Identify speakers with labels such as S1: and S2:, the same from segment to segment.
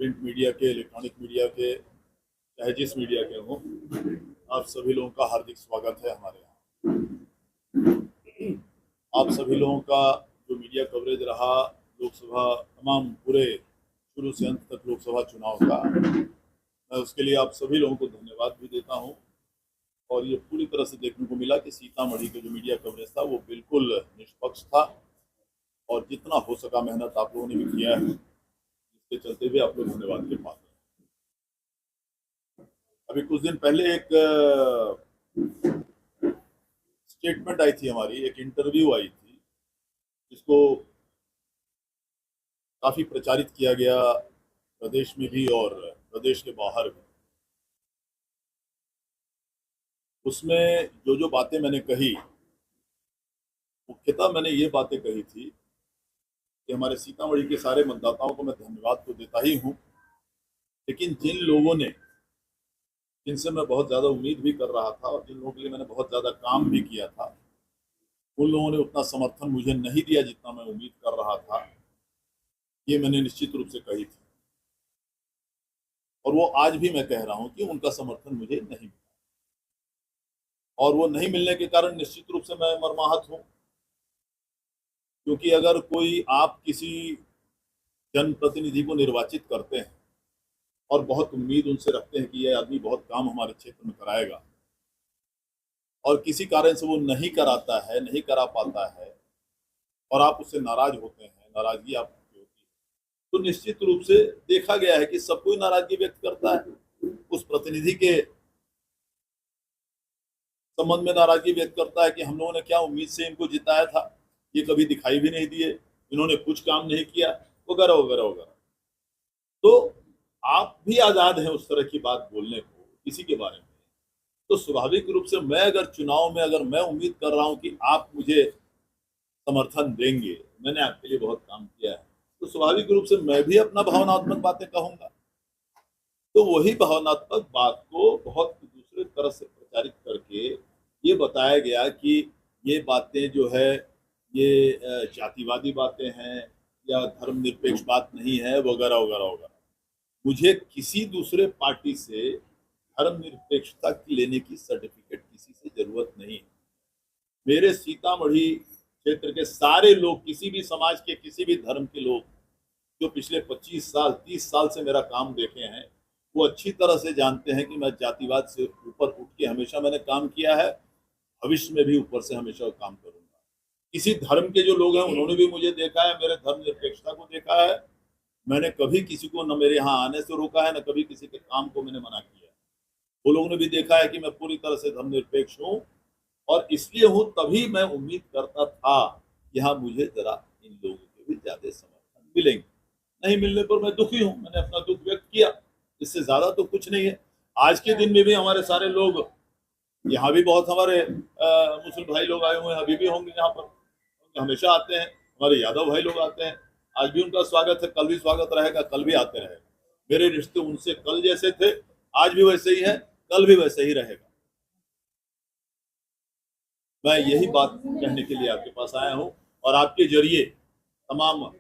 S1: Print media के, electronic media के, चाहे जिस मीडिया के हों, आप सभी लोगों का हार्दिक स्वागत है हमारे यहाँ। आप सभी लोगों का जो मीडिया कवरेज रहा लोकसभा, तमाम पूरे शुरू से अंत तक लोकसभा चुनाव का, मैं उसके लिए आप सभी लोगों को धन्यवाद भी देता हूँ। और ये पूरी तरह से देखने को मिला कि सीतामढ़ी का जो मीडिया कवरेज था वो बिल्कुल निष्पक्ष था और जितना हो सका मेहनत आप लोगों ने भी किया है, इसके चलते भी आप लोग धन्यवाद के पात्र हैं। अभी कुछ दिन पहले एक स्टेटमेंट आई थी हमारी, एक इंटरव्यू आई थी जिसको काफी प्रचारित किया गया प्रदेश में भी और प्रदेश के बाहर भी। उसमें जो जो बातें मैंने कही, मुख्यतः मैंने ये बातें कही थी कि हमारे सीतामढ़ी के सारे मतदाताओं को मैं धन्यवाद तो देता ही हूँ, लेकिन जिन लोगों ने, जिनसे मैं बहुत ज़्यादा उम्मीद भी कर रहा था और जिन लोगों के लिए मैंने बहुत ज़्यादा काम भी किया था, उन लोगों ने उतना समर्थन मुझे नहीं दिया जितना मैं उम्मीद कर रहा था। ये मैंने निश्चित रूप से कही थी और वो आज भी मैं कह रहा हूँ कि उनका समर्थन मुझे नहीं मिला, और वो नहीं मिलने के कारण निश्चित रूप से मैं मर्माहत हूँ। क्योंकि अगर कोई, आप किसी जनप्रतिनिधि को निर्वाचित करते हैं और बहुत उम्मीद उनसे रखते हैं कि यह आदमी बहुत काम हमारे क्षेत्र में कराएगा, और किसी कारण से वो नहीं कराता है, नहीं करा पाता है, और आप उससे नाराज होते हैं, नाराजगी आपकी होती है, तो निश्चित रूप से देखा गया है कि सब कोई नाराजगी व्यक्त करता है, उस प्रतिनिधि के संबंध में नाराजगी व्यक्त करता है कि हम लोगों ने क्या उम्मीद से इनको जिताया था, ये कभी दिखाई भी नहीं दिए, इन्होंने कुछ काम नहीं किया, वगैरह वगैरह वगैरह। तो आप भी आजाद हैं उस तरह की बात बोलने को किसी के बारे में। तो स्वाभाविक रूप से मैं अगर चुनाव में, अगर मैं उम्मीद कर रहा हूं कि आप मुझे समर्थन देंगे, मैंने आपके लिए बहुत काम किया है, तो स्वाभाविक रूप से मैं भी अपना भावनात्मक बातें कहूंगा। तो वही भावनात्मक बात को बहुत दूसरे तरह से प्रचारित करके ये बताया गया कि ये बातें जो है ये जातिवादी बातें हैं या धर्मनिरपेक्ष बात नहीं है, वगैरह वगैरह वगैरह। मुझे किसी दूसरे पार्टी से धर्मनिरपेक्षता की लेने की सर्टिफिकेट किसी से जरूरत नहीं है। मेरे सीतामढ़ी क्षेत्र के सारे लोग, किसी भी समाज के, किसी भी धर्म के लोग जो पिछले 25 साल 30 साल से मेरा काम देखे हैं, वो अच्छी तरह से जानते हैं कि मैं जातिवाद से ऊपर उठ के हमेशा मैंने काम किया है, भविष्य में भी ऊपर से हमेशा काम करूंगा। किसी धर्म के जो लोग हैं उन्होंने भी मुझे देखा है, मेरे धर्मनिरपेक्षता को देखा है। मैंने कभी किसी को न मेरे यहाँ आने से रोका है, न कभी किसी के काम को मैंने मना किया है। वो लोगों ने भी देखा है कि मैं पूरी तरह से धर्मनिरपेक्ष हूँ, और इसलिए हूँ, तभी मैं उम्मीद करता था कि हाँ, मुझे जरा इन लोगों के भी ज्यादा समर्थन मिलेंगे। नहीं मिलने पर मैं दुखी हूँ, मैंने अपना दुख व्यक्त किया, इससे ज्यादा तो कुछ नहीं है। आज के दिन में भी हमारे सारे लोग, यहाँ भी बहुत हमारे मुस्लिम भाई लोग आए हुए हैं, अभी भी होंगे यहाँ पर, हमेशा आते हैं, हमारे यादव भाई लोग आते हैं, आज भी उनका स्वागत है, कल भी स्वागत रहेगा, कल भी आते रहेगा। मेरे रिश्ते उनसे कल जैसे थे, आज भी वैसे ही है, कल भी वैसे ही रहेगा। मैं यही बात कहने के लिए आपके पास आया हूँ, और आपके जरिए तमाम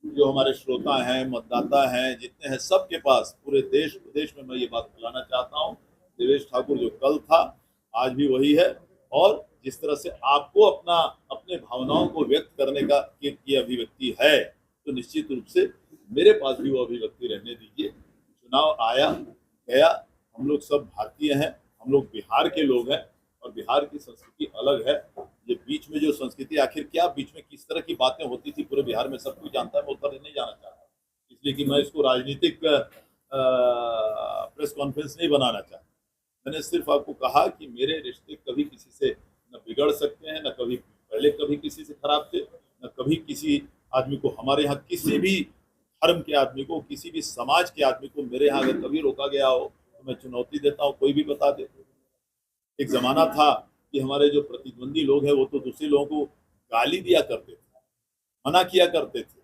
S1: जो हमारे श्रोता हैं, मतदाता हैं, जितने हैं, सबके पास, पूरे देश प्रदेश में मैं ये बात फैलाना चाहता हूँ। देवेश ठाकुर जो कल था, आज भी वही है, और जिस तरह से आपको अपना, अपने भावनाओं को व्यक्त करने का की अभिव्यक्ति है, तो निश्चित रूप से मेरे पास भी वो अभिव्यक्ति रहने दीजिए। चुनाव आया गया, हम लोग सब भारतीय हैं, हम लोग बिहार के लोग हैं, और बिहार की संस्कृति अलग है। ये बीच में जो संस्कृति, आखिर क्या बीच में किस तरह की बातें होती थी पूरे बिहार में सब कुछ जानता है, मैं उत्तर नहीं जाना चाहता, इसलिए कि मैं इसको राजनीतिक प्रेस कॉन्फ्रेंस नहीं बनाना चाहता। मैंने सिर्फ आपको कहा कि मेरे रिश्ते कभी किसी से न बिगड़ सकते हैं, न कभी पहले कभी किसी से खराब थे, न कभी किसी आदमी को, हमारे यहाँ किसी भी धर्म के आदमी को, किसी भी समाज के आदमी को मेरे यहाँ अगर कभी रोका गया हो तो मैं चुनौती देता हूँ, कोई भी बता दे। एक जमाना था कि हमारे जो प्रतिद्वंदी लोग हैं वो तो दूसरे लोगों को गाली दिया करते थे, मना किया करते थे,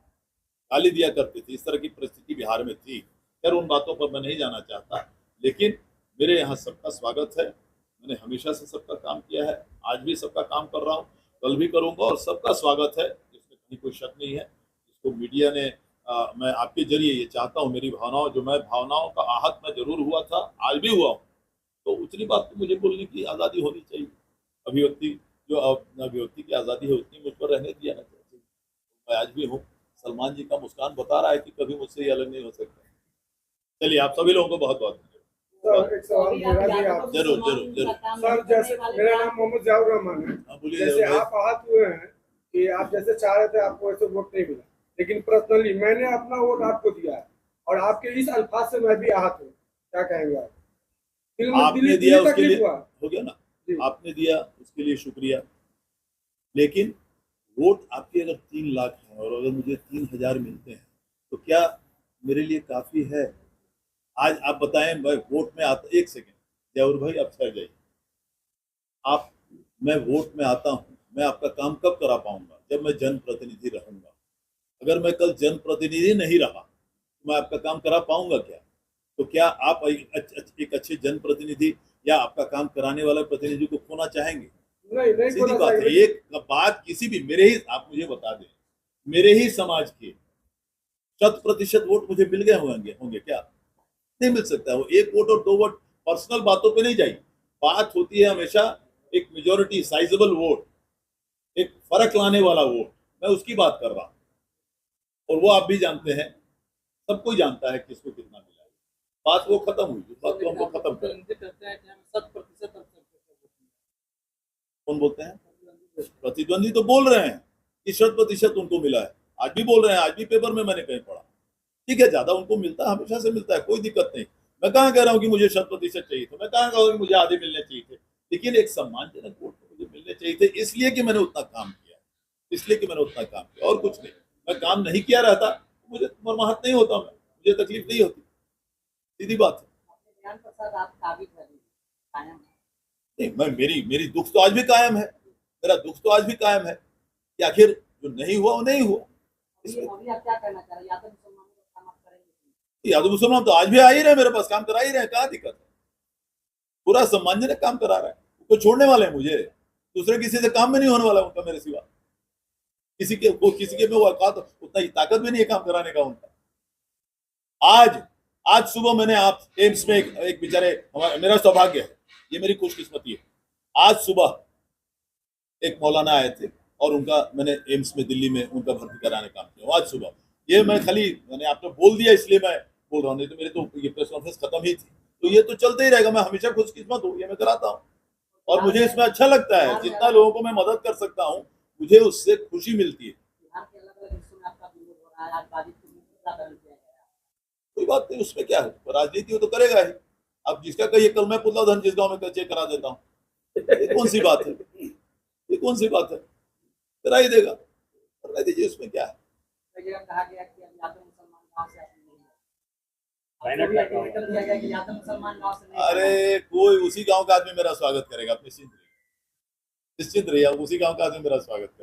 S1: गाली दिया करते थे, इस तरह की परिस्थिति बिहार में थी। खैर, उन बातों पर मैं नहीं जाना चाहता, लेकिन मेरे यहाँ सबका स्वागत है। मैंने हमेशा से सबका काम किया है, आज भी सबका काम कर रहा हूँ, कल भी करूंगा, और सबका स्वागत है, इसमें कहीं कोई शक नहीं है। इसको मीडिया ने मैं आपके जरिए ये चाहता हूँ, मेरी भावनाओं जो मैं भावनाओं का आहत मैं जरूर हुआ था, आज भी हुआ हूँ, तो उतनी बात तो मुझे बोलने की आज़ादी होनी चाहिए। अभिव्यक्ति जो अभिव्यक्ति की आज़ादी है उतनी मुझ पर रहने दिया ना चाहिए। मैं आज भी हूँ। सलमान जी का मुस्कान बता रहा है कि कभी मुझसे ये अलग नहीं हो सकता। चलिए, आप सभी लोगों को बहुत बहुत
S2: सर, एक सवाल मेरा भी आप
S1: जरूर जरूर जरूर।
S2: सर, जैसे मेरा नाम मोहम्मद जियाउर रहमान है।
S1: बोलिए
S2: जैसे
S1: भाई।
S2: आप आहत हुए हैं कि आप जैसे चाह रहे थे आपको ऐसे वोट नहीं मिला, लेकिन पर्सनली मैंने अपना वोट आपको दिया है और आपके इस अल्फाज से मैं भी आहत हूँ। क्या कहेंगे आप?
S1: आपने दिया उसके लिए
S2: हुआ
S1: हो गया ना, आपने दिया उसके लिए शुक्रिया, लेकिन वोट आपके अगर 3 लाख हैं और अगर मुझे 3000 मिलते हैं तो क्या मेरे लिए काफी है? आज आप बताएं, मैं वोट में आता, एक सेकेंड जयौर भाई आप ठहर जाइए। आप, मैं वोट में आता हूँ, मैं आपका काम कब करा पाऊंगा? जब मैं जनप्रतिनिधि रहूंगा। अगर मैं कल जनप्रतिनिधि नहीं रहा तो मैं आपका काम करा पाऊंगा क्या? तो क्या आप एक अच्छे जनप्रतिनिधि या आपका काम कराने वाला प्रतिनिधि को खोना चाहेंगे?
S2: नहीं
S1: सीधी बात है। एक बात किसी भी, मेरे ही, आप मुझे बता दें, मेरे ही समाज के 100% वोट मुझे मिल गए होंगे क्या? नहीं मिल सकता। वो 1 वोट और 2 वोट पर्सनल बातों पे नहीं जाएगी। बात होती है हमेशा एक मेजोरिटी, साइजेबल वोट, एक फर्क लाने वाला वोट, मैं उसकी बात कर रहा हूँ। और वो आप भी जानते हैं, सब कोई जानता है किसको कितना मिला है। बात वो खत्म हुई, बात को हमको खत्म करें। कौन बोलते हैं? प्रतिद्वंदी तो बोल रहे हैं कि 100% उनको मिला है। आज भी बोल रहे हैं, आज भी पेपर में मैंने कहीं पढ़ा। ठीक है, ज्यादा उनको मिलता है, हमेशा से मिलता है, कोई दिक्कत नहीं। मैं कहाँ कह रहा हूँ कि मुझे 100% चाहिए था, मैं कहाँ कह रहा हूँ कि मुझे आधे मिलने चाहिए थे, लेकिन एक सम्मानजनक वोट मुझे मिलने चाहिए थे, इसलिए कि मैंने उतना काम किया, इसलिए कि मैंने उतना काम किया, और कुछ नहीं। मैं काम नहीं किया रहता मुझे मरमाहत नहीं होता, मैं, मुझे तकलीफ नहीं होती। सीधी बात है। नहीं, मैं, मेरी दुख तो आज भी कायम है, मेरा दुख तो आज भी कायम है कि आखिर जो नहीं हुआ वो नहीं हुआ। यादव मुसलमान तो आज भी आ ही रहे, मेरे पास काम करा ही रहे, कहाँ दिक्कत है? पूरा सम्मानजनक काम करा रहे हैं। तो छोड़ने वाले हैं मुझे? दूसरे किसी से काम में नहीं होने वाला उनका मेरे सिवा। किसी के में वो औकात, उतना ही ताकत भी नहीं है काम कराने का उनका। आज सुबह मैंने आप एम्स में एक बेचारे, मेरा सौभाग्य है, ये मेरी खुशकिस्मती है, आज सुबह एक मौलाना आए थे और उनका मैंने एम्स में दिल्ली में उनका भर्ती कराने का काम किया आज सुबह। ये मैं खाली, मैंने आपने बोल दिया इसलिए मैं बोल रहा हूँ, नहीं तो मेरे तो ये प्रेस कॉन्फ्रेंस खत्म ही थी। तो ये तो चलते ही रहेगा, मैं हमेशा खुशकिस्मत हूँ, ये मैं कराता हूँ और मुझे इसमें अच्छा लगता है। जितना लोगों को मैं मदद कर सकता हूँ मुझे उससे खुशी मिलती है। कोई बात नहीं, उसमें क्या है, राजनीति हो तो करेगा ही। अब जिसका कहिए कल मैं पुतला धन जिस गाँव में चेक करा देता हूँ, ये कौन सी बात है? ये कौन सी बात है? करा ही देगा, करने दीजिए, उसमें क्या है? अरे कोई उसी गांव का आदमी मेरा स्वागत करेगा, निश्चिंत रहिए, निश्चिंत रहिए, उसी गांव का आदमी मेरा स्वागत करेगा।